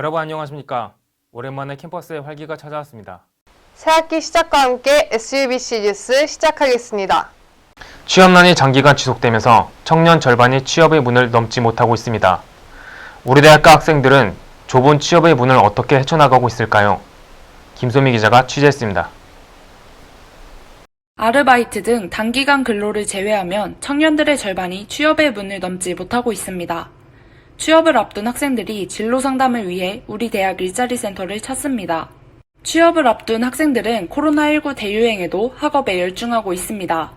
여러분 안녕하십니까? 오랜만에 캠퍼스의 활기가 찾아왔습니다. 새학기 시작과 함께 SUBC 뉴스 시작하겠습니다. 취업난이 장기간 지속되면서 청년 절반이 취업의 문을 넘지 못하고 있습니다. 우리 대학가 학생들은 좁은 취업의 문을 어떻게 헤쳐나가고 있을까요? 김소미 기자가 취재했습니다. 아르바이트 등 단기간 근로를 제외하면 청년들의 절반이 취업의 문을 넘지 못하고 있습니다. 취업을 앞둔 학생들이 진로 상담을 위해 우리 대학 일자리 센터를 찾습니다. 취업을 앞둔 학생들은 코로나19 대유행에도 학업에 열중하고 있습니다.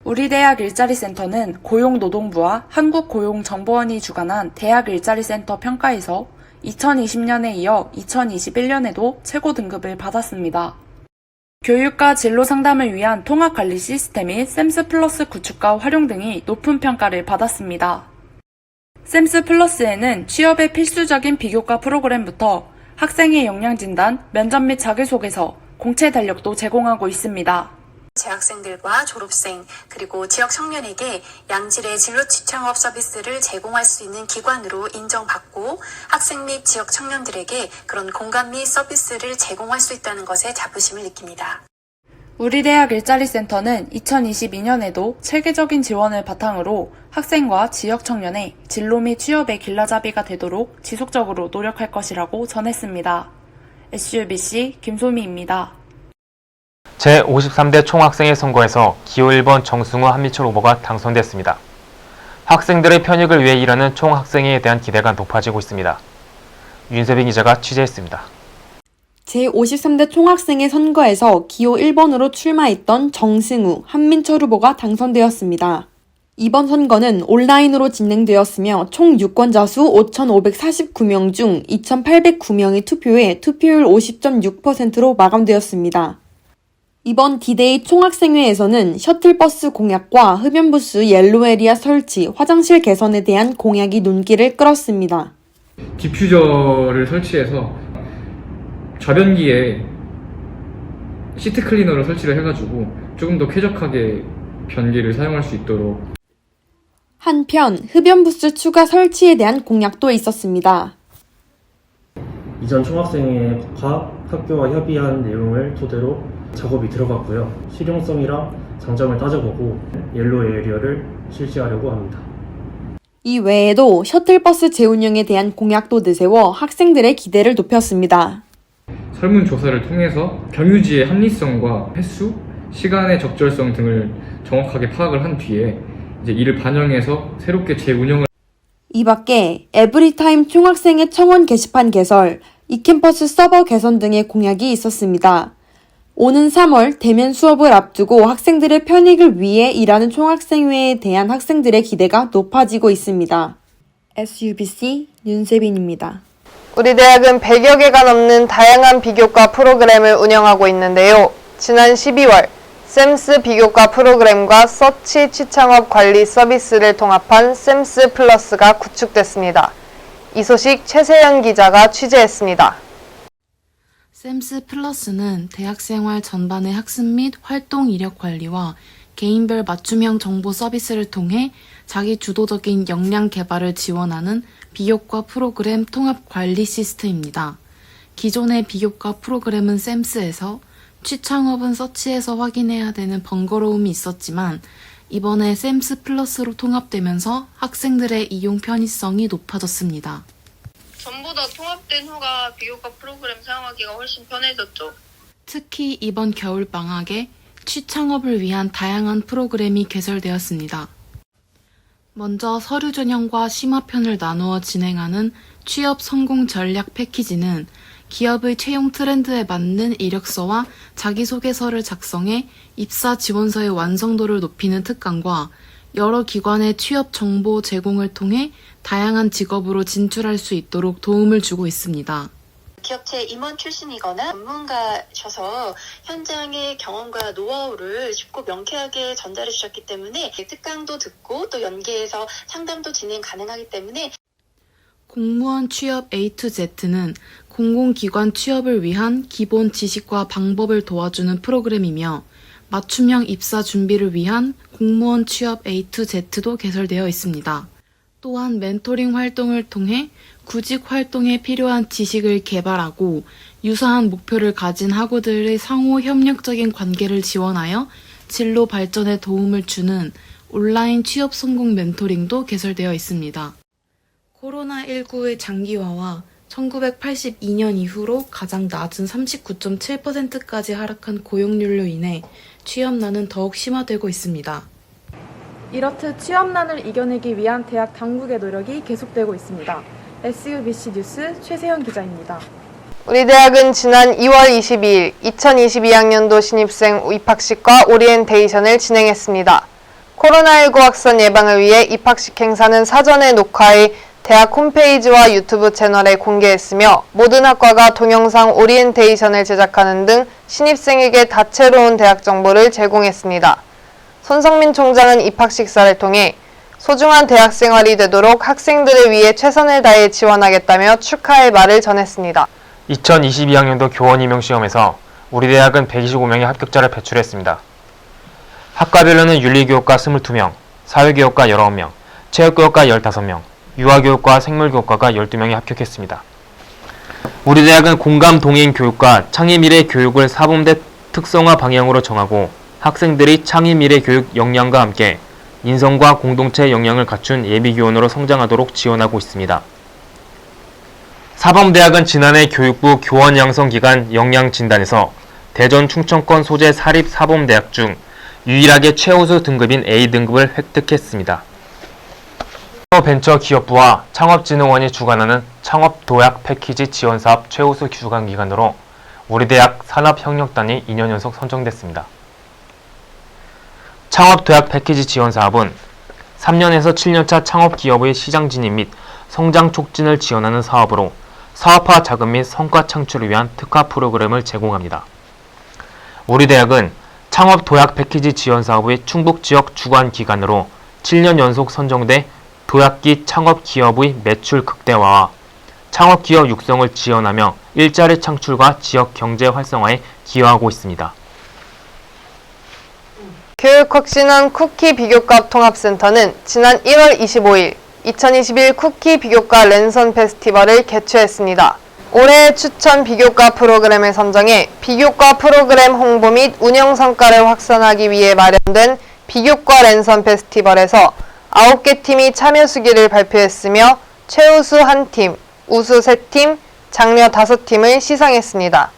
우리 대학 일자리 센터는 고용노동부와 한국고용정보원이 주관한 대학 일자리 센터 평가에서 2020년에 이어 2021년에도 최고 등급을 받았습니다. 교육과 진로 상담을 위한 통합관리 시스템 및 샘스 플러스 구축과 활용 등이 높은 평가를 받았습니다. 샘스 플러스에는 취업의 필수적인 비교과 프로그램부터 학생의 역량 진단, 면접 및 자기소개서, 공채 달력도 제공하고 있습니다. 재학생들과 졸업생 그리고 지역 청년에게 양질의 진로 취창업 서비스를 제공할 수 있는 기관으로 인정받고 학생 및 지역 청년들에게 그런 공간 및 서비스를 제공할 수 있다는 것에 자부심을 느낍니다. 우리 대학 일자리 센터는 2022년에도 체계적인 지원을 바탕으로 학생과 지역 청년의 진로 및 취업의 길라잡이가 되도록 지속적으로 노력할 것이라고 전했습니다. SUBC 김소미입니다. 제53대 총학생회 선거에서 기호 1번 정승우 한미철 후보가 당선됐습니다. 학생들의 편익을 위해 일하는 총학생회에 대한 기대가 높아지고 있습니다. 윤세빈 기자가 취재했습니다. 제53대 총학생회 선거에서 기호 1번으로 출마했던 정승우, 한민철 후보가 당선되었습니다. 이번 선거는 온라인으로 진행되었으며 총 유권자 수 5,549명 중 2,809명이 투표해 투표율 50.6%로 마감되었습니다. 이번 디데이 총학생회에서는 셔틀버스 공약과 흡연부스 옐로에리아 설치, 화장실 개선에 대한 공약이 논기를 끌었습니다. 디퓨저를 설치해서 좌변기에 시트 클리너를 설치를 해가지고 조금 더 쾌적하게 변기를 사용할 수 있도록. 한편 흡연부스 추가 설치에 대한 공약도 있었습니다. 이전 총학생회가 학교와 협의한 내용을 토대로 작업이 들어갔고요. 실용성이랑 장점을 따져보고 옐로우 에리어를 실시하려고 합니다. 이 외에도 셔틀버스 재운영에 대한 공약도 내세워 학생들의 기대를 높였습니다. 설문조사를 통해서 경유지의 합리성과 횟수, 시간의 적절성 등을 정확하게 파악을 한 뒤에 이제 이를 반영해서 새롭게 재운영을. 이 밖에 에브리타임 총학생회 청원 게시판 개설, 이캠퍼스 서버 개선 등의 공약이 있었습니다. 오는 3월 대면 수업을 앞두고 학생들의 편익을 위해 일하는 총학생회에 대한 학생들의 기대가 높아지고 있습니다. SUBC 윤세빈입니다. 우리 대학은 100여 개가 넘는 다양한 비교과 프로그램을 운영하고 있는데요. 지난 12월 샘스 비교과 프로그램과 서치 취창업 관리 서비스를 통합한 샘스 플러스가 구축됐습니다. 이 소식 최세연 기자가 취재했습니다. 샘스 플러스는 대학생활 전반의 학습 및 활동 이력 관리와 개인별 맞춤형 정보 서비스를 통해 자기 주도적인 역량 개발을 지원하는 비교과 프로그램 통합 관리 시스템입니다. 기존의 비교과 프로그램은 샘스에서, 취창업은 서치에서 확인해야 되는 번거로움이 있었지만 이번에 샘스 플러스로 통합되면서 학생들의 이용 편의성이 높아졌습니다. 전부 다 통합된 후가 비교과 프로그램 사용하기가 훨씬 편해졌죠. 특히 이번 겨울방학에 취창업을 위한 다양한 프로그램이 개설되었습니다. 먼저 서류 전형과 심화편을 나누어 진행하는 취업 성공 전략 패키지는 기업의 채용 트렌드에 맞는 이력서와 자기소개서를 작성해 입사 지원서의 완성도를 높이는 특강과 여러 기관의 취업 정보 제공을 통해 다양한 직업으로 진출할 수 있도록 도움을 주고 있습니다. 기업체 임원 출신이거나 전문가셔서 현장의 경험과 노하우를 쉽고 명쾌하게 전달해 주셨기 때문에 특강도 듣고 또 연계해서 상담도 진행 가능하기 때문에. 공무원 취업 A to Z는 공공기관 취업을 위한 기본 지식과 방법을 도와주는 프로그램이며 맞춤형 입사 준비를 위한 공무원 취업 A to Z도 개설되어 있습니다. 또한 멘토링 활동을 통해 구직 활동에 필요한 지식을 개발하고 유사한 목표를 가진 학우들의 상호 협력적인 관계를 지원하여 진로 발전에 도움을 주는 온라인 취업 성공 멘토링도 개설되어 있습니다. 코로나19의 장기화와 1982년 이후로 가장 낮은 39.7%까지 하락한 고용률로 인해 취업난은 더욱 심화되고 있습니다. 이렇듯 취업난을 이겨내기 위한 대학 당국의 노력이 계속되고 있습니다. SUBC 뉴스 최세현 기자입니다. 우리 대학은 지난 2월 22일 2022학년도 신입생 입학식과 오리엔테이션을 진행했습니다. 코로나19 확산 예방을 위해 입학식 행사는 사전에 녹화해 대학 홈페이지와 유튜브 채널에 공개했으며 모든 학과가 동영상 오리엔테이션을 제작하는 등 신입생에게 다채로운 대학 정보를 제공했습니다. 손성민 총장은 입학식사를 통해 소중한 대학 생활이 되도록 학생들을 위해 최선을 다해 지원하겠다며 축하의 말을 전했습니다. 2022학년도 교원 임용 시험에서 우리 대학은 125명의 합격자를 배출했습니다. 학과별로는 윤리교육과 22명, 사회교육과 19명, 체육교육과 15명, 유아교육과 생물교육과가 12명이 합격했습니다. 우리 대학은 공감 동행 교육과 창의 미래 교육을 사범대 특성화 방향으로 정하고 학생들이 창의 미래 교육 역량과 함께 인성과 공동체 역량을 갖춘 예비교원으로 성장하도록 지원하고 있습니다. 사범대학은 지난해 교육부 교원 양성 기간 역량 진단에서 대전 충청권 소재 사립 사범대학 중 유일하게 최우수 등급인 A등급을 획득했습니다. 벤처기업부와 창업진흥원이 주관하는 창업도약 패키지 지원사업 최우수 주관기관으로 우리대학 산업협력단이 2년 연속 선정됐습니다. 창업도약 패키지 지원사업은 3년에서 7년차 창업기업의 시장 진입 및 성장 촉진을 지원하는 사업으로 사업화 자금 및 성과 창출을 위한 특화 프로그램을 제공합니다. 우리 대학은 창업도약 패키지 지원사업의 충북지역 주관기관으로 7년 연속 선정돼 도약기 창업기업의 매출 극대화와 창업기업 육성을 지원하며 일자리 창출과 지역 경제 활성화에 기여하고 있습니다. 교육혁신원 쿠키 비교과 통합센터는 지난 1월 25일 2021 쿠키 비교과 랜선 페스티벌을 개최했습니다. 올해 추천 비교과 프로그램을 선정해 비교과 프로그램 홍보 및 운영 성과를 확산하기 위해 마련된 비교과 랜선 페스티벌에서 9개 팀이 참여 수기를 발표했으며 최우수 1팀, 우수 3팀, 장려 5팀을 시상했습니다.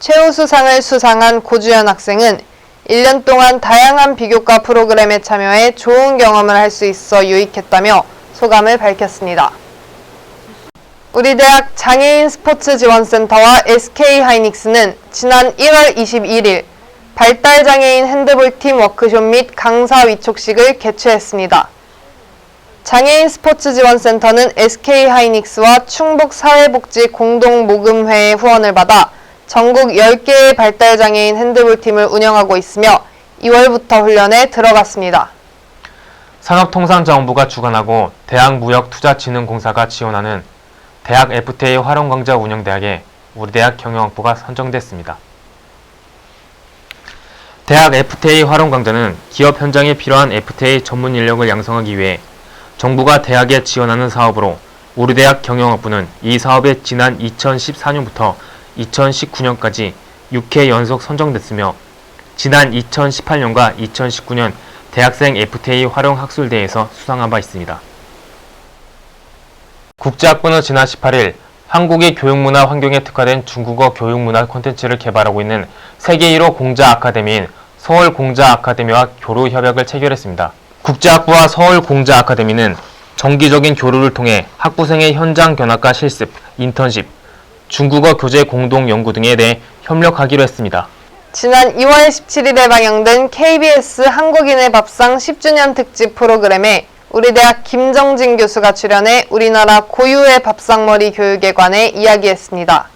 최우수상을 수상한 고주연 학생은 1년 동안 다양한 비교과 프로그램에 참여해 좋은 경험을 할 수 있어 유익했다며 소감을 밝혔습니다. 우리 대학 장애인 스포츠 지원센터와 SK하이닉스는 지난 1월 21일 발달장애인 핸드볼팀 워크숍 및 강사 위촉식을 개최했습니다. 장애인 스포츠 지원센터는 SK하이닉스와 충북사회복지 공동모금회의 후원을 받아 전국 10개의 발달장애인 핸드볼팀을 운영하고 있으며 2월부터 훈련에 들어갔습니다. 산업통상자원부가 주관하고 대학무역투자진흥공사가 지원하는 대학 FTA 활용강좌 운영대학에 우리 대학 경영학부가 선정됐습니다. 대학 FTA 활용강좌는 기업 현장에 필요한 FTA 전문 인력을 양성하기 위해 정부가 대학에 지원하는 사업으로 우리 대학 경영학부는 이 사업에 지난 2014년부터 2019년까지 6회 연속 선정됐으며 지난 2018년과 2019년 대학생 FTA 활용 학술대회에서 수상한 바 있습니다. 국제학부는 지난 18일 한국의 교육문화 환경에 특화된 중국어 교육문화 콘텐츠를 개발하고 있는 세계 1호 공자 아카데미인 서울공자 아카데미와 교류 협약을 체결했습니다. 국제학부와 서울공자 아카데미는 정기적인 교류를 통해 학부생의 현장 견학과 실습, 인턴십, 중국어 교재 공동 연구 등에 대해 협력하기로 했습니다. 지난 2월 17일에 방영된 KBS 한국인의 밥상 10주년 특집 프로그램에 우리 대학 김정진 교수가 출연해 우리나라 고유의 밥상머리 교육에 관해 이야기했습니다.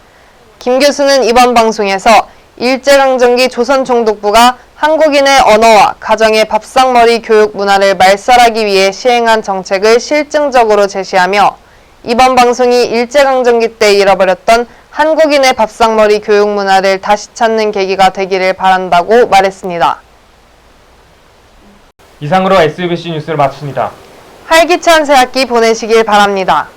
김 교수는 이번 방송에서 일제강점기 조선총독부가 한국인의 언어와 가정의 밥상머리 교육 문화를 말살하기 위해 시행한 정책을 실증적으로 제시하며 이번 방송이 일제강점기 때 잃어버렸던 한국인의 밥상머리 교육 문화를 다시 찾는 계기가 되기를 바란다고 말했습니다. 이상으로 SUBC 뉴스를 마칩니다. 활기찬 새학기 보내시길 바랍니다.